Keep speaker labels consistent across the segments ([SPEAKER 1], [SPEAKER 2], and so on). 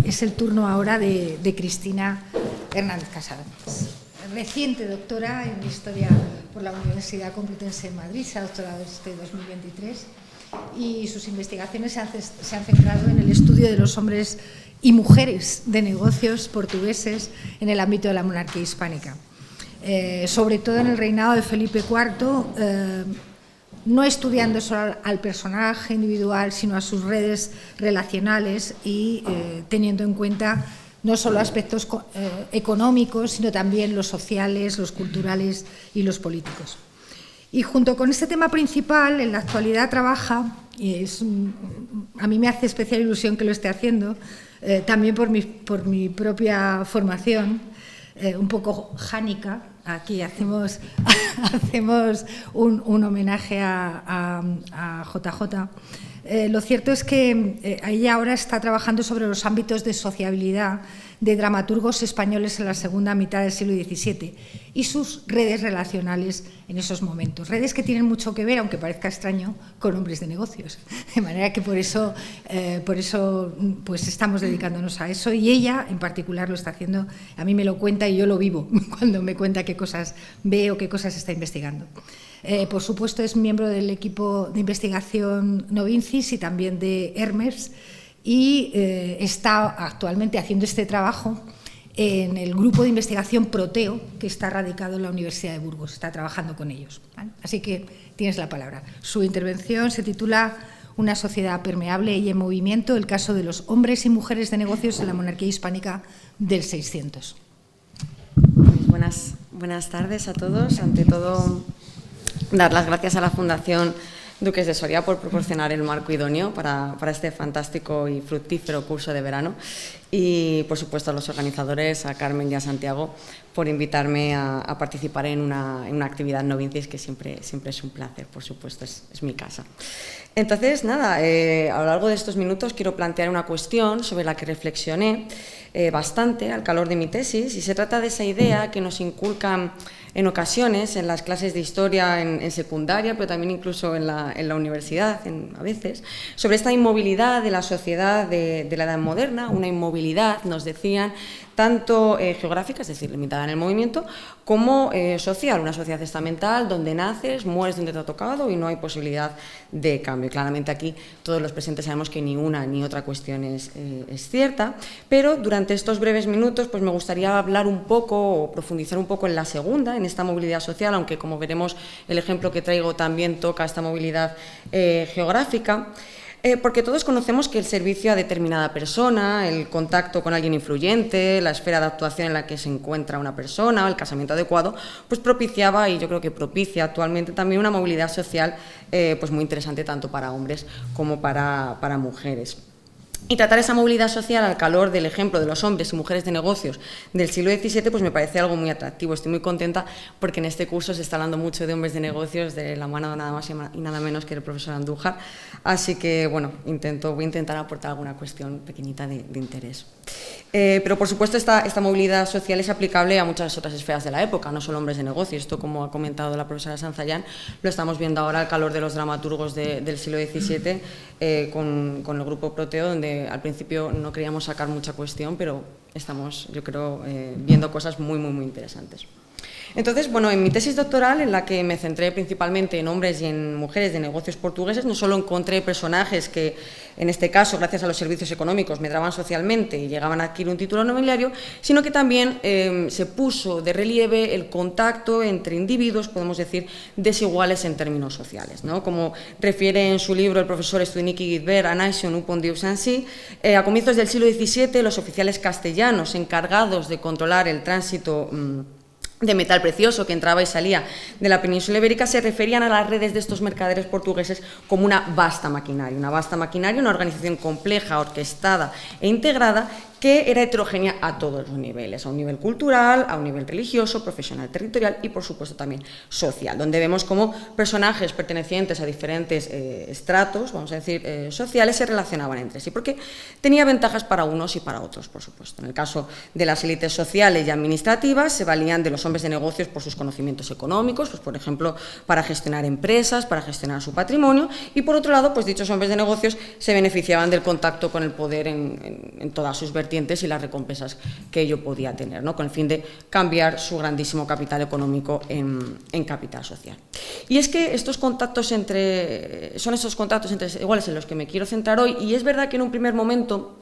[SPEAKER 1] es el turno ahora de Cristina Hernández Casado. Reciente doctora en Historia por la Universidad Complutense de Madrid, se ha doctorado este 2023 y sus investigaciones se han centrado en el estudio de los hombres y mujeres de negocios portugueses en el ámbito de la monarquía hispánica. Sobre todo en el reinado de Felipe IV, no estudiando solo al personaje individual, sino a sus redes relacionales y teniendo en cuenta no solo aspectos económicos, sino también los sociales, los culturales y los políticos. Y junto con este tema principal, en la actualidad trabaja, y a mí me hace especial ilusión que lo esté haciendo, también por mi propia formación, un poco jánica. Aquí hacemos un homenaje a JJ. Lo cierto es que ella ahora está trabajando sobre los ámbitos de sociabilidad de dramaturgos españoles en la segunda mitad del siglo XVII y sus redes relacionales en esos momentos. Redes que tienen mucho que ver, aunque parezca extraño, con hombres de negocios. De manera que por eso pues estamos dedicándonos a eso y ella en particular lo está haciendo. A mí me lo cuenta y yo lo vivo cuando me cuenta qué cosas ve o qué cosas está investigando. Por supuesto, es miembro del equipo de investigación Novincis y también de Hermes y está actualmente haciendo este trabajo en el grupo de investigación Proteo, que está radicado en la Universidad de Burgos. Está trabajando con ellos, ¿vale? Así que tienes la palabra. Su intervención se titula Una sociedad permeable y en movimiento, el caso de los hombres y mujeres de negocios en la monarquía hispánica del 600.
[SPEAKER 2] Buenas tardes a todos. Ante todo, dar las gracias a la Fundación Duques de Soria por proporcionar el marco idóneo para este fantástico y fructífero curso de verano y, por supuesto, a los organizadores, a Carmen y a Santiago, por invitarme a participar en una actividad Novincis que siempre es un placer, por supuesto, es mi casa. Entonces, nada, a lo largo de estos minutos quiero plantear una cuestión sobre la que reflexioné bastante al calor de mi tesis y se trata de esa idea que nos inculcan en ocasiones en las clases de historia en secundaria, pero también incluso en la universidad a veces, sobre esta inmovilidad de la sociedad de la edad moderna, una inmovilidad, nos decían, tanto geográfica, es decir, limitada en el movimiento, como social, una sociedad estamental donde naces, mueres donde te ha tocado y no hay posibilidad de cambio. Y claramente aquí todos los presentes sabemos que ni una ni otra cuestión es cierta, pero durante estos breves minutos pues me gustaría hablar un poco o profundizar un poco en la segunda, en esta movilidad social, aunque como veremos el ejemplo que traigo también toca esta movilidad geográfica. Porque todos conocemos que el servicio a determinada persona, el contacto con alguien influyente, la esfera de actuación en la que se encuentra una persona, el casamiento adecuado, pues propiciaba, y yo creo que propicia actualmente también una movilidad social pues muy interesante tanto para hombres como para mujeres. Y tratar esa movilidad social al calor del ejemplo de los hombres y mujeres de negocios del siglo XVII pues me parece algo muy atractivo. Estoy muy contenta porque en este curso se está hablando mucho de hombres de negocios de la mano de nada más y nada menos que el profesor Andújar. Así que, bueno, voy a intentar aportar alguna cuestión pequeñita de interés. Pero, por supuesto, esta movilidad social es aplicable a muchas otras esferas de la época, no solo hombres de negocios. Esto, como ha comentado la profesora Sanzallán, lo estamos viendo ahora al calor de los dramaturgos del siglo XVII con el grupo Proteo, donde al principio no queríamos sacar mucha cuestión, pero estamos, yo creo, viendo cosas muy interesantes. Entonces, bueno, en mi tesis doctoral, en la que me centré principalmente en hombres y en mujeres de negocios portugueses, no solo encontré personajes que, en este caso, gracias a los servicios económicos, medraban socialmente y llegaban a adquirir un título nobiliario, sino que también se puso de relieve el contacto entre individuos, podemos decir, desiguales en términos sociales, ¿no? Como refiere en su libro el profesor Stuinichi Guitbert, A Nation upon Deus Ansi, a comienzos del siglo XVII, los oficiales castellanos encargados de controlar el tránsito de metal precioso que entraba y salía de la península ibérica se referían a las redes de estos mercaderes portugueses como una vasta maquinaria, una organización compleja, orquestada e integrada que era heterogénea a todos los niveles, a un nivel cultural, a un nivel religioso, profesional, territorial y, por supuesto, también social, donde vemos cómo personajes pertenecientes a diferentes estratos, vamos a decir, sociales, se relacionaban entre sí, porque tenía ventajas para unos y para otros, por supuesto. En el caso de las élites sociales y administrativas, se valían de los hombres de negocios por sus conocimientos económicos, pues, por ejemplo, para gestionar empresas, para gestionar su patrimonio, y, por otro lado, pues dichos hombres de negocios se beneficiaban del contacto con el poder en todas sus vertientes, vertientes y las recompensas que ello podía tener, ¿no? Con el fin de cambiar su grandísimo capital económico en capital social. Y es que son estos contactos entre iguales en los que me quiero centrar hoy, y es verdad que en un primer momento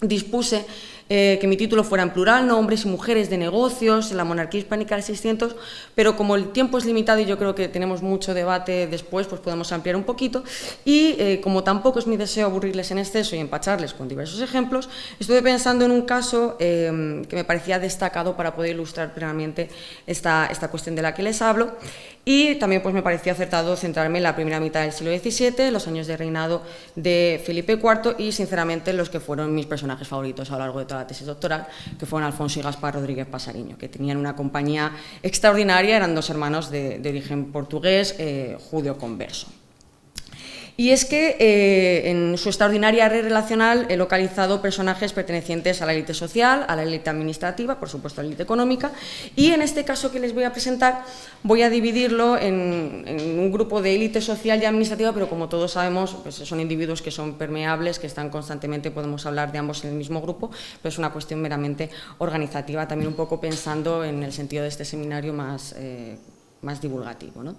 [SPEAKER 2] dispuse que mi título fuera en plural, no hombres y mujeres de negocios en la monarquía hispánica del 600, pero como el tiempo es limitado y yo creo que tenemos mucho debate después, pues podemos ampliar un poquito, y como tampoco es mi deseo aburrirles en exceso y empacharles con diversos ejemplos, estuve pensando en un caso que me parecía destacado para poder ilustrar plenamente esta cuestión de la que les hablo, y también pues me parecía acertado centrarme en la primera mitad del siglo XVII, los años de reinado de Felipe IV y, sinceramente, los que fueron mis personajes favoritos a lo largo de toda la tesis doctoral, que fueron Alfonso y Gaspar Rodríguez Pasariño, que tenían una compañía extraordinaria, eran dos hermanos de origen portugués, judío converso. Y es que en su extraordinaria red relacional he localizado personajes pertenecientes a la élite social, a la élite administrativa, por supuesto a la élite económica, y en este caso que les voy a presentar voy a dividirlo en un grupo de élite social y administrativa, pero como todos sabemos, pues son individuos que son permeables, que están constantemente, podemos hablar de ambos en el mismo grupo, pero es una cuestión meramente organizativa, también un poco pensando en el sentido de este seminario más divulgativo, ¿no?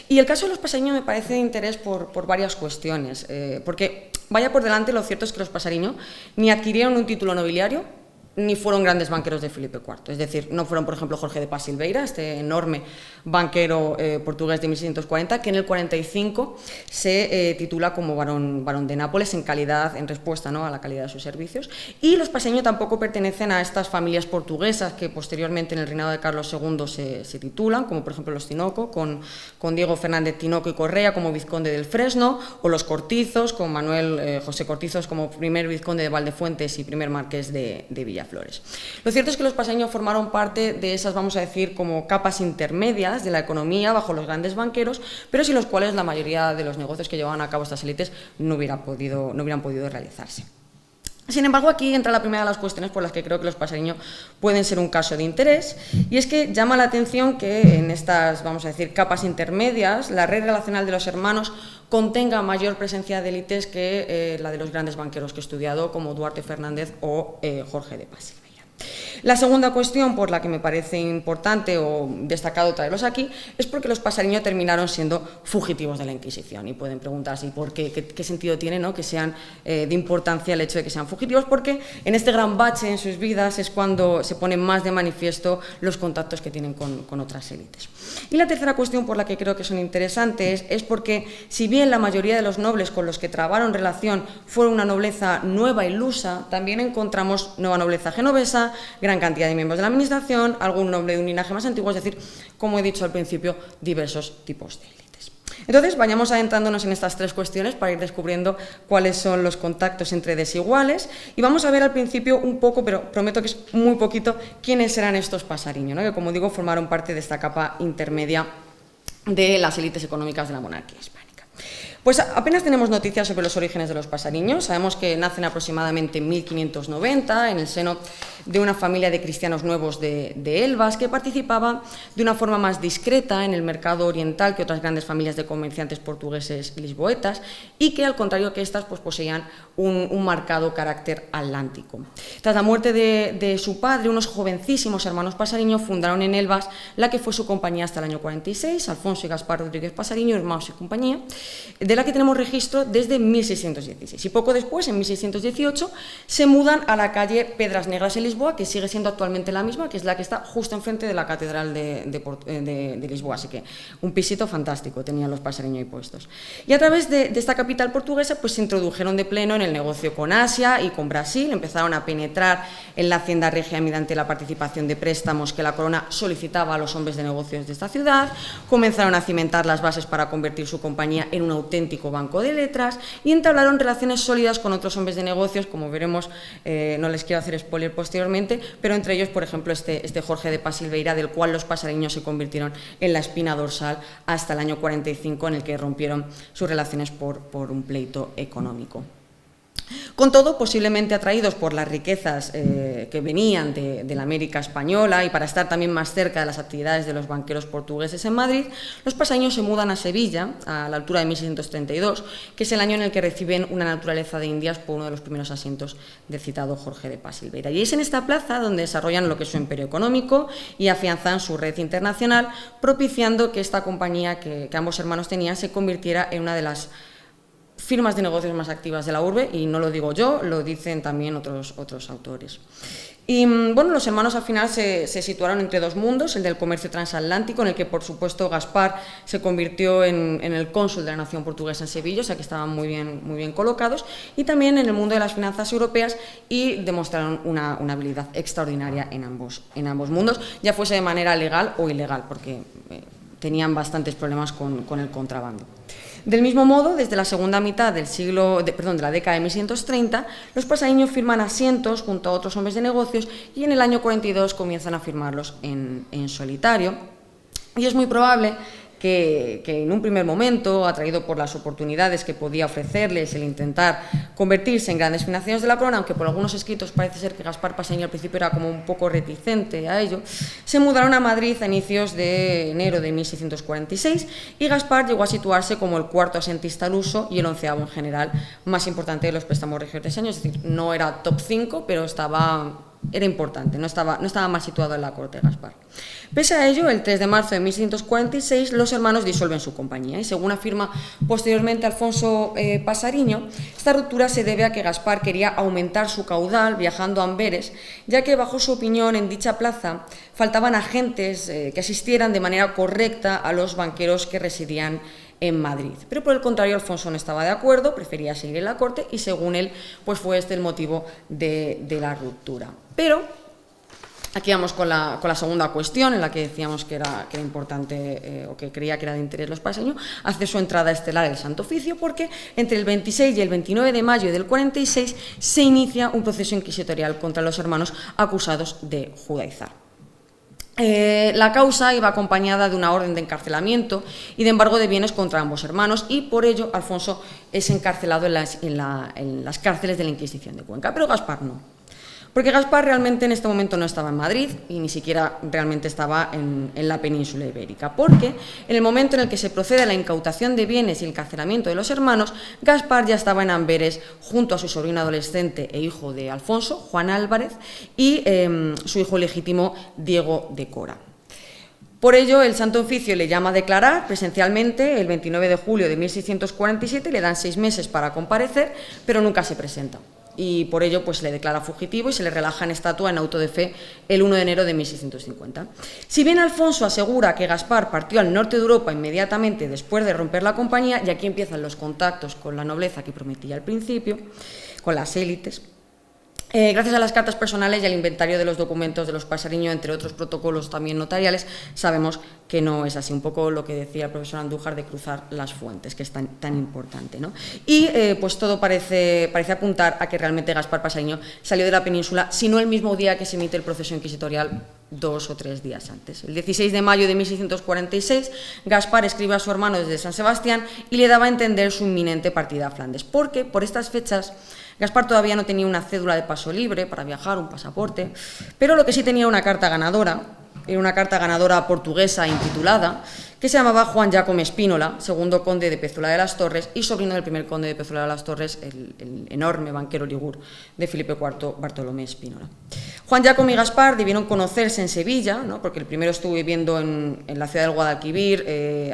[SPEAKER 2] Y el caso de los Pasariño me parece de interés por varias cuestiones, porque vaya por delante, lo cierto es que los Pasariño ni adquirieron un título nobiliario, ni fueron grandes banqueros de Felipe IV, es decir, no fueron, por ejemplo, Jorge de Paz Silveira, este enorme banquero portugués de 1640, que en el 45 se titula como barón de Nápoles en respuesta, ¿no?, a la calidad de sus servicios, y los Pasariño tampoco pertenecen a estas familias portuguesas que posteriormente en el reinado de Carlos II se titulan, como por ejemplo los Tinoco, con Diego Fernández Tinoco y Correa como vizconde del Fresno, o los Cortizos, con Manuel José Cortizos como primer vizconde de Valdefuentes y primer marqués de Villaflores. Lo cierto es que los Pasariño formaron parte de esas, vamos a decir, como capas intermedias de la economía bajo los grandes banqueros, pero sin los cuales la mayoría de los negocios que llevaban a cabo estas élites no hubieran podido realizarse. Sin embargo, aquí entra la primera de las cuestiones por las que creo que los Pasariño pueden ser un caso de interés, y es que llama la atención que en estas, vamos a decir, capas intermedias, la red relacional de los hermanos contenga mayor presencia de élites que la de los grandes banqueros que he estudiado, como Duarte Fernández o Jorge de Paz Silveira. La segunda cuestión por la que me parece importante o destacado traerlos aquí es porque los Pasariño terminaron siendo fugitivos de la Inquisición, y pueden preguntarse por qué sentido tiene, ¿no?, que sean de importancia el hecho de que sean fugitivos, porque en este gran bache en sus vidas es cuando se ponen más de manifiesto los contactos que tienen con otras élites. Y la tercera cuestión por la que creo que son interesantes es porque, si bien la mayoría de los nobles con los que trabaron relación fueron una nobleza nueva y lusa, también encontramos nueva nobleza genovesa, gran cantidad de miembros de la administración, algún noble de un linaje más antiguo, es decir, como he dicho al principio, diversos tipos de élites. Entonces, vayamos adentrándonos en estas tres cuestiones para ir descubriendo cuáles son los contactos entre desiguales, y vamos a ver al principio un poco, pero prometo que es muy poquito, quiénes eran estos Pasariño, ¿no?, que, como digo, formaron parte de esta capa intermedia de las élites económicas de la monarquía hispánica. Pues apenas tenemos noticias sobre los orígenes de los Pasariño. Sabemos que nacen aproximadamente en 1590 en el seno de una familia de cristianos nuevos de Elvas, que participaba de una forma más discreta en el mercado oriental que otras grandes familias de comerciantes portugueses y lisboetas, y que, al contrario que estas, pues poseían un marcado carácter atlántico. Tras la muerte de su padre, unos jovencísimos hermanos Pasariño fundaron en Elvas la que fue su compañía hasta el año 46, Alfonso y Gaspar Rodríguez Pasariño, hermanos y compañía, de la que tenemos registro desde 1616. Y poco después, en 1618, se mudan a la calle Pedras Negras en Lisboa, que sigue siendo actualmente la misma, que es la que está justo enfrente de la Catedral de Lisboa. Así que un pisito fantástico tenían los Pasariño ahí puestos. Y a través de esta capital portuguesa, pues se introdujeron de pleno en el negocio con Asia y con Brasil, empezaron a penetrar en la hacienda regia mediante la participación de préstamos que la corona solicitaba a los hombres de negocios de esta ciudad, comenzaron a cimentar las bases para convertir su compañía en un auténtico banco de letras, y entablaron relaciones sólidas con otros hombres de negocios, como veremos, no les quiero hacer spoiler posteriormente, pero entre ellos, por ejemplo, este Jorge de Paz Silveira, del cual los Pasariño se convirtieron en la espina dorsal hasta el año 45, en el que rompieron sus relaciones por un pleito económico. Con todo, posiblemente atraídos por las riquezas que venían de la América española y para estar también más cerca de las actividades de los banqueros portugueses en Madrid, los pasaños se mudan a Sevilla a la altura de 1632, que es el año en el que reciben una naturaleza de Indias por uno de los primeros asientos del citado Jorge de Paz Silveira. Y es en esta plaza donde desarrollan lo que es su imperio económico y afianzan su red internacional, propiciando que esta compañía que ambos hermanos tenían se convirtiera en una de las firmas de negocios más activas de la urbe, y no lo digo yo, lo dicen también otros autores. Y bueno, los hermanos al final se situaron entre dos mundos, el del comercio transatlántico, en el que por supuesto Gaspar se convirtió en el cónsul de la nación portuguesa en Sevilla, o sea que estaban muy bien colocados, y también en el mundo de las finanzas europeas, y demostraron una habilidad extraordinaria en ambos mundos, ya fuese de manera legal o ilegal, porque tenían bastantes problemas con el contrabando. Del mismo modo, desde la segunda mitad de la década de 1630, los pasaíños firman asientos junto a otros hombres de negocios y en el año 42 comienzan a firmarlos en solitario. Y es muy probable que en un primer momento, atraído por las oportunidades que podía ofrecerles el intentar convertirse en grandes financiados de la corona, aunque por algunos escritos parece ser que Gaspar Pasaíño al principio era como un poco reticente a ello, se mudaron a Madrid a inicios de enero de 1646 y Gaspar llegó a situarse como el cuarto asentista al uso y el 11º en general más importante de los préstamos regios de ese año, es decir, no era top 5, pero era importante, no estaba mal situado en la corte de Gaspar. Pese a ello, el 3 de marzo de 1646 los hermanos disuelven su compañía y, según afirma posteriormente Alfonso Pasariño, esta ruptura se debe a que Gaspar quería aumentar su caudal viajando a Amberes, ya que bajo su opinión en dicha plaza faltaban agentes que asistieran de manera correcta a los banqueros que residían en Madrid. Pero por el contrario, Alfonso no estaba de acuerdo, prefería seguir en la corte y, según él, pues fue este el motivo de la ruptura. Pero aquí vamos con la segunda cuestión, en la que decíamos que era importante o que creía que era de interés los pasaños, hace su entrada estelar el Santo Oficio, porque entre el 26 y el 29 de mayo del 46 se inicia un proceso inquisitorial contra los hermanos acusados de judaizar. La causa iba acompañada de una orden de encarcelamiento y de embargo de bienes contra ambos hermanos, y por ello Alfonso es encarcelado en las cárceles de la Inquisición de Cuenca, pero Gaspar no. Porque Gaspar realmente en este momento no estaba en Madrid y ni siquiera realmente estaba en la península ibérica, porque en el momento en el que se procede a la incautación de bienes y el encarcelamiento de los hermanos, Gaspar ya estaba en Amberes junto a su sobrino adolescente e hijo de Alfonso, Juan Álvarez, y su hijo legítimo, Diego de Cora. Por ello, el Santo Oficio le llama a declarar presencialmente el 29 de julio de 1647, le dan 6 meses para comparecer, pero nunca se presenta. Y por ello pues, se le declara fugitivo y se le relaja en estatua en auto de fe el 1 de enero de 1650. Si bien Alfonso asegura que Gaspar partió al norte de Europa inmediatamente después de romper la compañía, y aquí empiezan los contactos con la nobleza que prometía al principio, con las élites, gracias a las cartas personales y al inventario de los documentos de los Pasariño, entre otros protocolos también notariales, sabemos que no es así, un poco lo que decía el profesor Andújar de cruzar las fuentes, que es tan importante, ¿no? Y pues todo parece apuntar a que realmente Gaspar Pasariño salió de la península, si no el mismo día que se emite el proceso inquisitorial, 2 o 3 días antes. El 16 de mayo de 1646, Gaspar escribe a su hermano desde San Sebastián y le daba a entender su inminente partida a Flandes, porque por estas fechas Gaspar todavía no tenía una cédula de paso libre para viajar, un pasaporte, pero lo que sí tenía una carta ganadora, era una carta ganadora portuguesa intitulada, que se llamaba Juan Jacome Espínola, segundo conde de Pezuela de las Torres y sobrino del primer conde de Pezuela de las Torres, el enorme banquero ligur de Felipe IV, Bartolomé Espínola. Juan Jacome y Gaspar debieron conocerse en Sevilla, ¿no? Porque el primero estuvo viviendo en la ciudad del Guadalquivir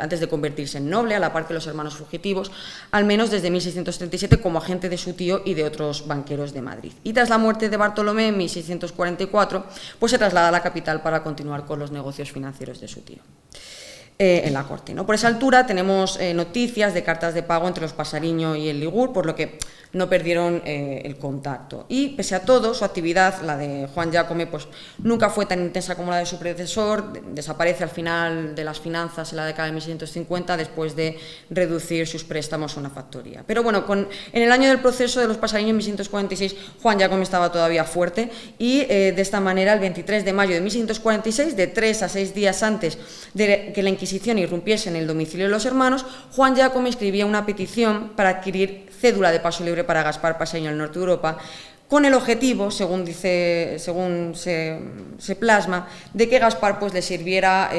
[SPEAKER 2] antes de convertirse en noble, a la par que los hermanos fugitivos, al menos desde 1637 como agente de su tío y de otros banqueros de Madrid. Y tras la muerte de Bartolomé en 1644, pues se traslada a la capital para continuar con los negocios financieros de su tío. En la corte, ¿no? Por esa altura tenemos noticias de cartas de pago entre los Pasariño y el Ligur, por lo que no perdieron el contacto. Y pese a todo, su actividad, la de Juan Jacome, pues nunca fue tan intensa como la de su predecesor. Desaparece al final de las finanzas en la década de 1650 después de reducir sus préstamos a una factoría. Pero bueno, en el año del proceso de los Pasariño en 1646, Juan Jacome estaba todavía fuerte y de esta manera, el 23 de mayo de 1646, de 3 a 6 días antes de que la Inquisición irrumpiese en el domicilio de los hermanos, Juan Jacome escribía una petición para adquirir cédula de paso libre para Gaspar Pasariño en el norte de Europa, con el objetivo, según se plasma, de que Gaspar pues, le sirviera,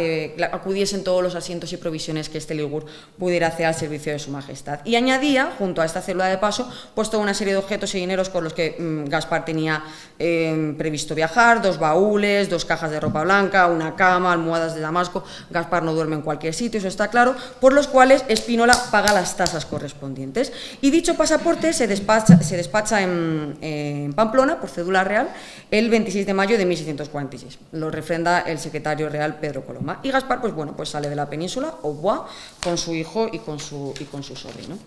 [SPEAKER 2] acudiesen todos los asientos y provisiones que este Ligur pudiera hacer al servicio de su majestad. Y añadía, junto a esta célula de paso, pues toda una serie de objetos y dineros con los que Gaspar tenía previsto viajar: 2 baúles, 2 cajas de ropa blanca, una cama, almohadas de Damasco. Gaspar no duerme en cualquier sitio, eso está claro, por los cuales Spínola paga las tasas correspondientes. Y dicho pasaporte se despacha en Pamplona, por cédula real, el 26 de mayo de 1646. Lo refrenda el secretario real Pedro Coloma. Y Gaspar, pues bueno, pues sale de la península, au revoir, con su hijo y con su sobrino.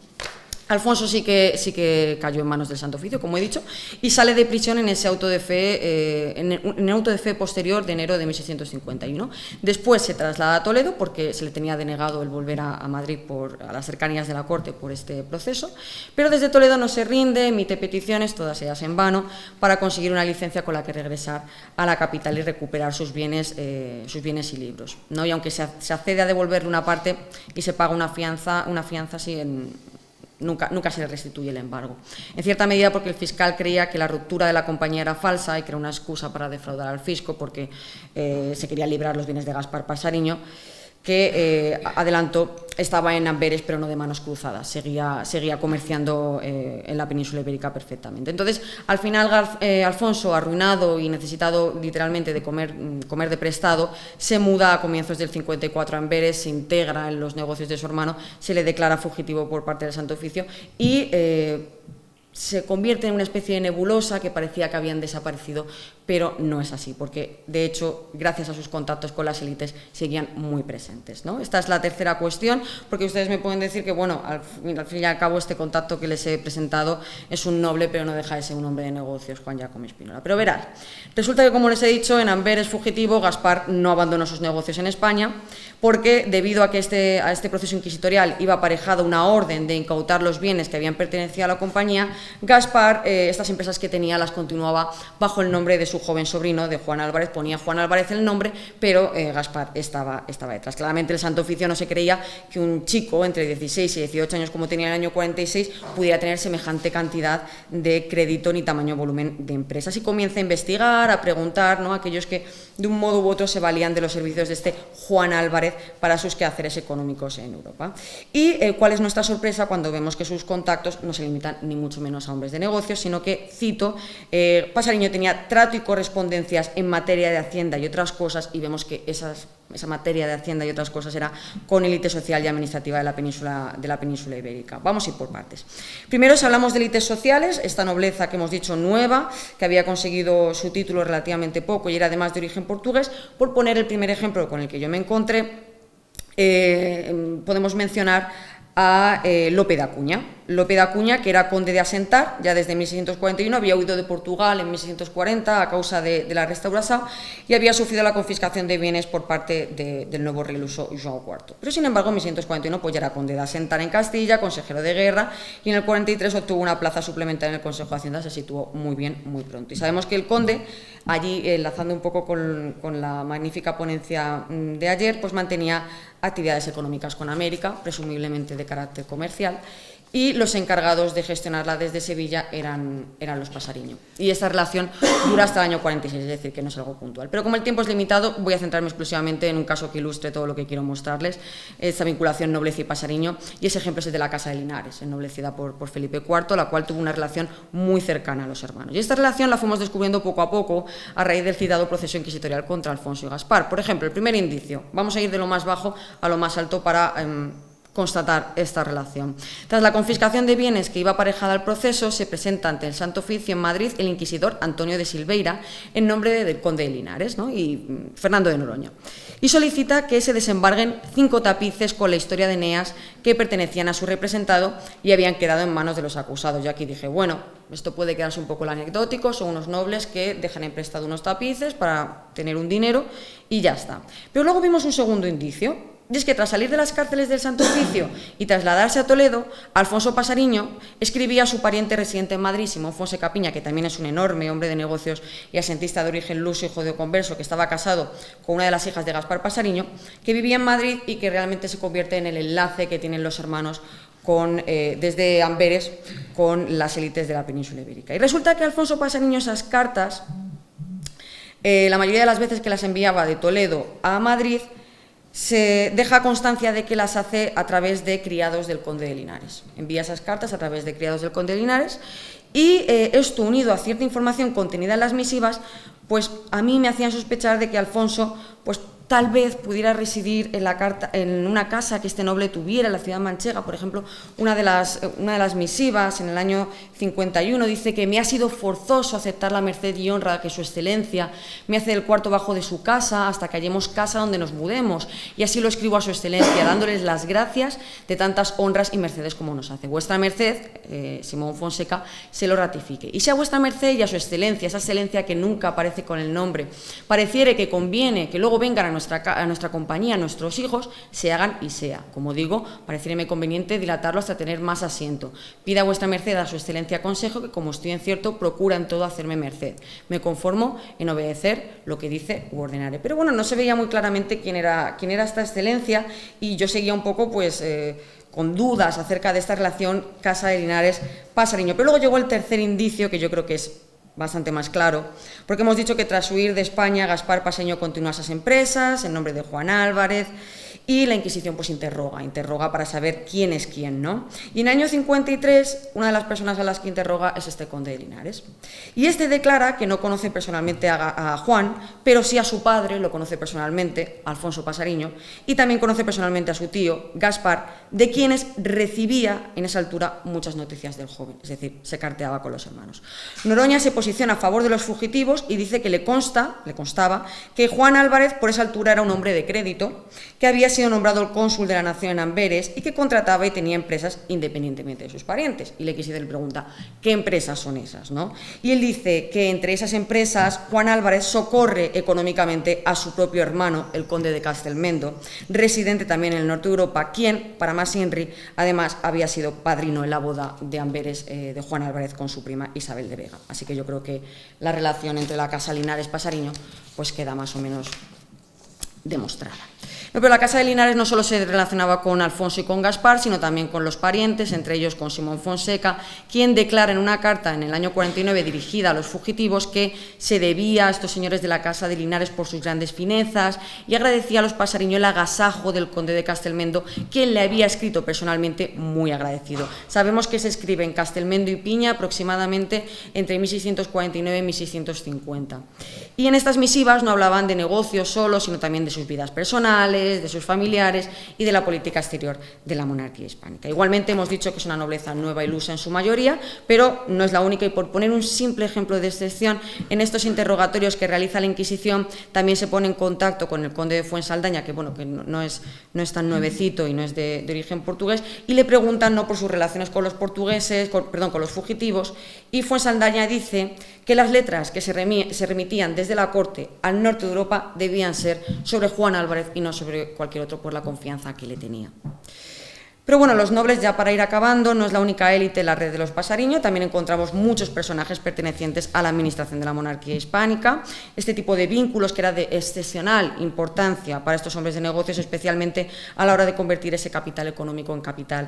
[SPEAKER 2] Alfonso sí que cayó en manos del Santo Oficio, como he dicho, y sale de prisión en ese auto de fe, en el auto de fe posterior de enero de 1651. Después se traslada a Toledo porque se le tenía denegado el volver a Madrid a las cercanías de la corte por este proceso, pero desde Toledo no se rinde, emite peticiones, todas ellas en vano, para conseguir una licencia con la que regresar a la capital y recuperar sus bienes y libros, ¿no? Y aunque se accede a devolverle una parte y se paga una fianza sí, nunca se le restituye el embargo. En cierta medida porque el fiscal creía que la ruptura de la compañía era falsa y que era una excusa para defraudar al fisco, porque se querían librar los bienes de Gaspar Pasariño, que, adelanto, estaba en Amberes pero no de manos cruzadas, seguía comerciando en la península ibérica perfectamente. Entonces, al final, Alfonso, arruinado y necesitado literalmente de comer de prestado, se muda a comienzos del 54 a Amberes, se integra en los negocios de su hermano, se le declara fugitivo por parte del Santo Oficio y se convierte en una especie de nebulosa que parecía que habían desaparecido, pero no es así, porque de hecho, gracias a sus contactos con las élites, seguían muy presentes, ¿no? Esta es la tercera cuestión, porque ustedes me pueden decir que, bueno, al fin y al cabo, este contacto que les he presentado es un noble, pero no deja de ser un hombre de negocios, Juan Giacomo Spínola. Pero verás, resulta que, como les he dicho, en Amberes fugitivo, Gaspar no abandonó sus negocios en España, porque debido a que a este proceso inquisitorial iba aparejada una orden de incautar los bienes que habían pertenecido a la compañía, Gaspar, estas empresas que tenía las continuaba bajo el nombre de su joven sobrino, de Juan Álvarez. Ponía Juan Álvarez el nombre, pero Gaspar estaba detrás. Claramente el Santo Oficio no se creía que un chico entre 16 y 18 años, como tenía en el año 46, pudiera tener semejante cantidad de crédito ni tamaño volumen de empresas, y comienza a investigar, a preguntar, ¿no?, a aquellos que de un modo u otro se valían de los servicios de este Juan Álvarez para sus quehaceres económicos en Europa. Y cuál es nuestra sorpresa cuando vemos que sus contactos no se limitan ni mucho menos a hombres de negocios, sino que, cito, Pasariño tenía trato y correspondencias en materia de hacienda y otras cosas, y vemos que esa materia de hacienda y otras cosas era con élite social y administrativa de la península ibérica. Vamos a ir por partes. Primero, si hablamos de élites sociales, esta nobleza que hemos dicho nueva, que había conseguido su título relativamente poco y era además de origen portugués, por poner el primer ejemplo con el que yo me encontré, podemos mencionar a Lope de Acuña. Lope de Acuña, que era conde de Asentar, ya desde 1641, había huido de Portugal en 1640 a causa de la restauración y había sufrido la confiscación de bienes por parte del nuevo rey luso João IV. Pero, sin embargo, en 1641 pues, ya era conde de Asentar en Castilla, consejero de guerra, y en el 43 obtuvo una plaza suplementaria en el Consejo de Hacienda. Se situó muy bien, muy pronto. Y sabemos que el conde, allí, enlazando un poco con la magnífica ponencia de ayer, pues mantenía actividades económicas con América, presumiblemente de carácter comercial, y los encargados de gestionarla desde Sevilla eran los Pasariño. Y esta relación dura hasta el año 46, es decir, que no es algo puntual. Pero como el tiempo es limitado, voy a centrarme exclusivamente en un caso que ilustre todo lo que quiero mostrarles, esta vinculación nobleza y Pasariño, y ese ejemplo es el de la Casa de Linares, ennoblecida por Felipe IV, la cual tuvo una relación muy cercana a los hermanos. Y esta relación la fuimos descubriendo poco a poco a raíz del citado proceso inquisitorial contra Alfonso y Gaspar. Por ejemplo, el primer indicio, vamos a ir de lo más bajo a lo más alto para constatar esta relación. Tras la confiscación de bienes que iba aparejada al proceso, se presenta ante el Santo Oficio en Madrid el inquisidor Antonio de Silveira, en nombre del conde de Linares, ¿no?, y Fernando de Noroña, y solicita que se desembarguen 5 tapices con la historia de Eneas que pertenecían a su representado y habían quedado en manos de los acusados. Yo aquí dije, bueno, esto puede quedarse un poco anecdótico, son unos nobles que dejan en prestado unos tapices para tener un dinero y ya está. Pero luego vimos un segundo indicio, y es que tras salir de las cárceles del Santo Oficio y trasladarse a Toledo, Alfonso Pasariño escribía a su pariente residente en Madrid, Simón Fonse Capiña, que también es un enorme hombre de negocios y asentista de origen luso y judeoconverso, que estaba casado con una de las hijas de Gaspar Pasariño, que vivía en Madrid y que realmente se convierte en el enlace que tienen los hermanos desde Amberes con las élites de la península ibérica. Y resulta que Alfonso Pasariño esas cartas, la mayoría de las veces que las enviaba de Toledo a Madrid, se deja constancia de que las hace a través de criados del conde de Linares. Envía esas cartas a través de criados del conde de Linares y esto, unido a cierta información contenida en las misivas, pues a mí me hacían sospechar de que Alfonso, pues tal vez pudiera residir en una casa que este noble tuviera en la ciudad manchega. Por ejemplo, una de las misivas en el año 51 dice que me ha sido forzoso aceptar la merced y honra que su excelencia me hace del cuarto bajo de su casa hasta que hallemos casa donde nos mudemos, y así lo escribo a su excelencia, dándoles las gracias de tantas honras y mercedes como nos hace. Vuestra merced, Simón Fonseca, se lo ratifique. Y sea vuestra merced y a su excelencia, esa excelencia que nunca aparece con el nombre, pareciere que conviene que luego vengan a nuestra compañía, nuestros hijos, se hagan y sea. Como digo, pareciérame conveniente dilatarlo hasta tener más asiento. Pida vuestra merced a su excelencia consejo que, como estoy en cierto, procura en todo hacerme merced. Me conformo en obedecer lo que dice u ordenaré. Pero bueno, no se veía muy claramente quién era esta excelencia, y yo seguía un poco, pues, con dudas acerca de esta relación Casa de Linares-Pasariño. Pero luego llegó el tercer indicio, que yo creo que es bastante más claro, porque hemos dicho que tras huir de España, Gaspar Pasariño continúa esas empresas en nombre de Juan Álvarez, y la Inquisición pues interroga para saber quién es quién, ¿no? Y en el año 53, una de las personas a las que interroga es este conde de Linares. Y este declara que no conoce personalmente a Juan, pero sí a su padre, lo conoce personalmente, Alfonso Pasariño, y también conoce personalmente a su tío, Gaspar, de quienes recibía en esa altura muchas noticias del joven, es decir, se carteaba con los hermanos. Noroña se posiciona a favor de los fugitivos y dice que le constaba que Juan Álvarez por esa altura era un hombre de crédito, que había sido nombrado el cónsul de la nación en Amberes y que contrataba y tenía empresas independientemente de sus parientes. Y la Inquisición le pregunta, ¿qué empresas son esas, no? Y él dice que entre esas empresas Juan Álvarez socorre económicamente a su propio hermano, el conde de Castelmendo, residente también en el norte de Europa, quien, para más Inri, además había sido padrino en la boda de Amberes de Juan Álvarez con su prima Isabel de Vega. Así que yo creo que la relación entre la Casa Linares-Pasariño pues queda más o menos demostrada. No, pero la Casa de Linares no solo se relacionaba con Alfonso y con Gaspar, sino también con los parientes, entre ellos con Simón Fonseca, quien declara en una carta en el año 49 dirigida a los fugitivos que se debía a estos señores de la Casa de Linares por sus grandes finezas, y agradecía a los Pasariño el agasajo del conde de Castelmendo, quien le había escrito personalmente muy agradecido. Sabemos que se escribe en Castelmendo y Piña aproximadamente entre 1649 y 1650. Y en estas misivas no hablaban de negocios solo, sino también de sus vidas personales, de sus familiares y de la política exterior de la monarquía hispánica. Igualmente hemos dicho que es una nobleza nueva y ilusa en su mayoría, pero no es la única, y por poner un simple ejemplo de excepción, en estos interrogatorios que realiza la Inquisición también se pone en contacto con el conde de Fuensaldaña, que bueno, que no es tan nuevecito y no es de origen portugués, y le preguntan no por sus relaciones con los portugueses, con los fugitivos, y Fuensaldaña dice que las letras que se remitían desde la corte al norte de Europa debían ser sobre Juan Álvarez y no sobre cualquier otro, por la confianza que le tenía. Pero bueno, los nobles, ya para ir acabando, no es la única élite la red de los Pasariño, también encontramos muchos personajes pertenecientes a la administración de la monarquía hispánica. Este tipo de vínculos que era de excepcional importancia para estos hombres de negocios, especialmente a la hora de convertir ese capital económico en capital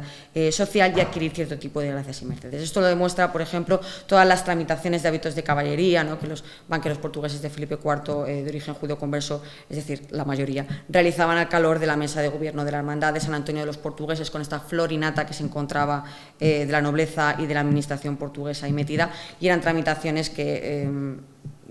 [SPEAKER 2] social y adquirir cierto tipo de gracias y mercedes. Esto lo demuestra, por ejemplo, todas las tramitaciones de hábitos de caballería, ¿no?, que los banqueros portugueses de Felipe IV, de origen judío converso, es decir, la mayoría, realizaban al calor de la mesa de gobierno de la Hermandad de San Antonio de los Portugueses, con esta flor y nata que se encontraba de la nobleza y de la administración portuguesa ahí metida, y eran tramitaciones que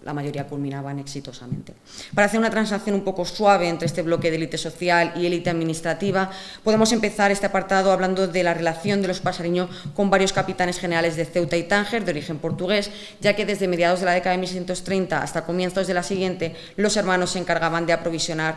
[SPEAKER 2] la mayoría culminaban exitosamente. Para hacer una transacción un poco suave entre este bloque de élite social y élite administrativa, podemos empezar este apartado hablando de la relación de los Pasariño con varios capitanes generales de Ceuta y Tánger de origen portugués, ya que desde mediados de la década de 1630 hasta comienzos de la siguiente, los hermanos se encargaban de aprovisionar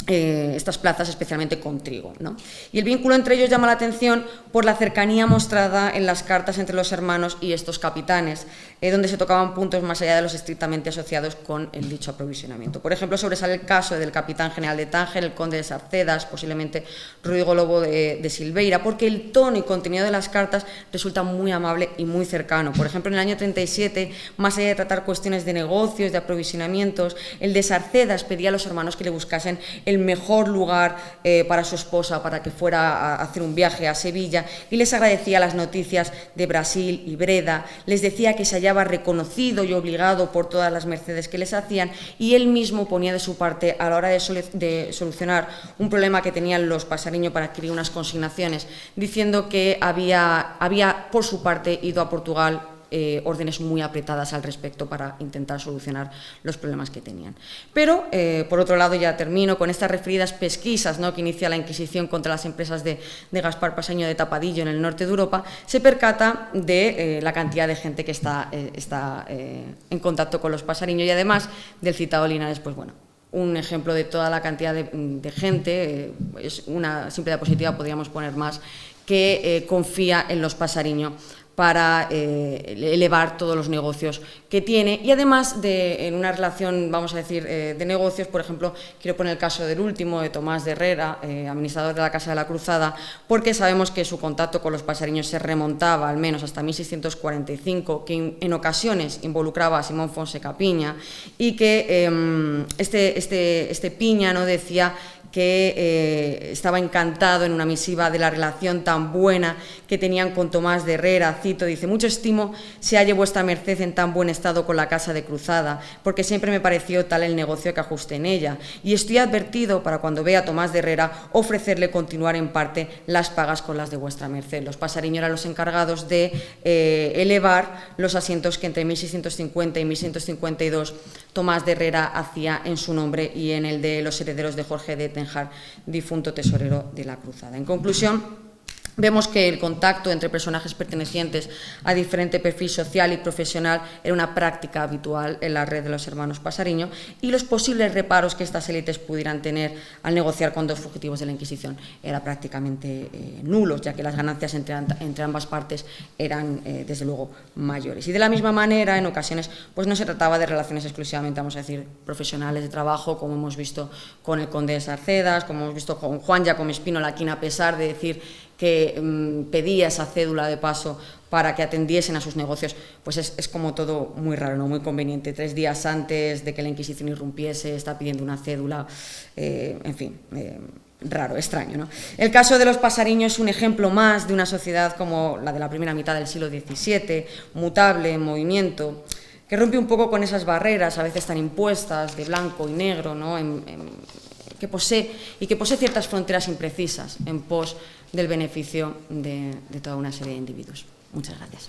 [SPEAKER 2] estas plazas, especialmente con trigo, ¿no? Y el vínculo entre ellos llama la atención por la cercanía mostrada en las cartas entre los hermanos y estos capitanes. donde se tocaban puntos más allá de los estrictamente asociados con el dicho aprovisionamiento. Por ejemplo, sobresale el caso del capitán general de Tánger, el conde de Sarcedas, posiblemente Rodrigo Lobo de Silveira, porque el tono y contenido de las cartas resulta muy amable y muy cercano. Por ejemplo, en el año 37, más allá de tratar cuestiones de negocios, de aprovisionamientos, el de Sarcedas pedía a los hermanos que le buscasen el mejor lugar para su esposa, para que fuera a hacer un viaje a Sevilla, y les agradecía las noticias de Brasil y Breda, les decía que se hallaba reconocido y obligado por todas las mercedes que les hacían, y él mismo ponía de su parte a la hora de solucionar un problema que tenían los pasariños para adquirir unas consignaciones, diciendo que había por su parte ido a Portugal órdenes muy apretadas al respecto para intentar solucionar los problemas que tenían. Pero, por otro lado, ya termino con estas referidas pesquisas, ¿no?, que inicia la Inquisición contra las empresas de Gaspar Pasaño de Tapadillo en el norte de Europa, se percata de la cantidad de gente que está en contacto con los pasariños, y además del citado Linares, pues bueno, un ejemplo de toda la cantidad de gente, es una simple diapositiva, podríamos poner más, que confía en los pasariños para elevar todos los negocios que tiene, y además en una relación, vamos a decir, de negocios. Por ejemplo, quiero poner el caso del último, de Tomás de Herrera, administrador de la Casa de la Cruzada, porque sabemos que su contacto con los pasariños se remontaba al menos hasta 1645, que en ocasiones involucraba a Simón Fonseca Piña, y que este Piña, ¿no?, decía que estaba encantado en una misiva de la relación tan buena que tenían con Tomás de Herrera. Cito, dice: mucho estimo se halle vuestra merced en tan buen estado con la Casa de Cruzada, porque siempre me pareció tal el negocio que ajuste en ella, y estoy advertido para cuando vea a Tomás de Herrera ofrecerle continuar en parte las pagas con las de vuestra merced. Los pasariños eran los encargados de elevar los asientos que entre 1650 y 1652 Tomás de Herrera hacía en su nombre y en el de los herederos de Jorge de Tenjar, difunto tesorero de la Cruzada. En conclusión, vemos que el contacto entre personajes pertenecientes a diferente perfil social y profesional era una práctica habitual en la red de los hermanos Pasariño, y los posibles reparos que estas élites pudieran tener al negociar con dos fugitivos de la Inquisición eran prácticamente nulos, ya que las ganancias entre ambas partes eran, desde luego, mayores. Y de la misma manera, en ocasiones, pues no se trataba de relaciones exclusivamente, vamos a decir, profesionales de trabajo, como hemos visto con el conde de Sarcedas, como hemos visto con Juan Giacomo Espínola, quien, a pesar de decir que pedía esa cédula de paso para que atendiesen a sus negocios, pues es como todo muy raro, ¿no?, muy conveniente. 3 días antes de que la Inquisición irrumpiese está pidiendo una cédula, en fin, raro, extraño, ¿no? El caso de los pasariños es un ejemplo más de una sociedad como la de la primera mitad del siglo XVII, mutable, en movimiento, que rompe un poco con esas barreras a veces tan impuestas de blanco y negro, ¿no?, que posee ciertas fronteras imprecisas en pos del beneficio de toda una serie de individuos. Muchas gracias.